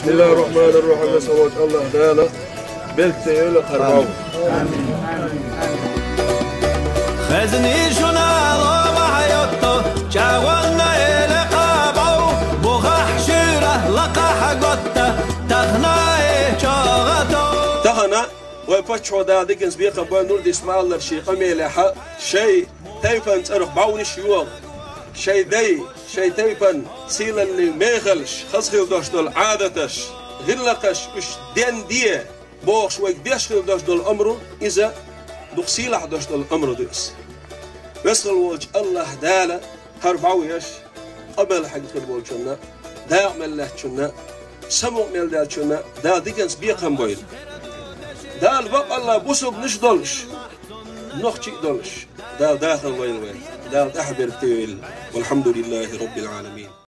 بسم الله الرحمن الرحيم. نسأل الله تعالى بالتيل خرباو. خزني شنا الله حياته جاونا إلى قابو بغح شره لقح قطة تخناي شاغتو تخنا ويفتشوا دادي كنز بيقى بنور دي اسمع الله الشيخ ميلحة شيء تيفن تروح باوني شيوخ شيء دي شيء تيفن سيل اللي ميغلش خسخيل داشتل عادتش غلقش وش دين ديه بوخش ويك ديشخيل داشتل أمره إذا دخسيلح داشتل أمره ديس ويسخل وجه الله دالا هرباويش قبل حق البول شنا دا من الله شنا سمو من الله شنا دا ديكنس بيقم بويل دا الباب الله بوسب نش دولش نخشي دولش دا داخل وين دا أحبر تيل والحمد لله رب العالمين.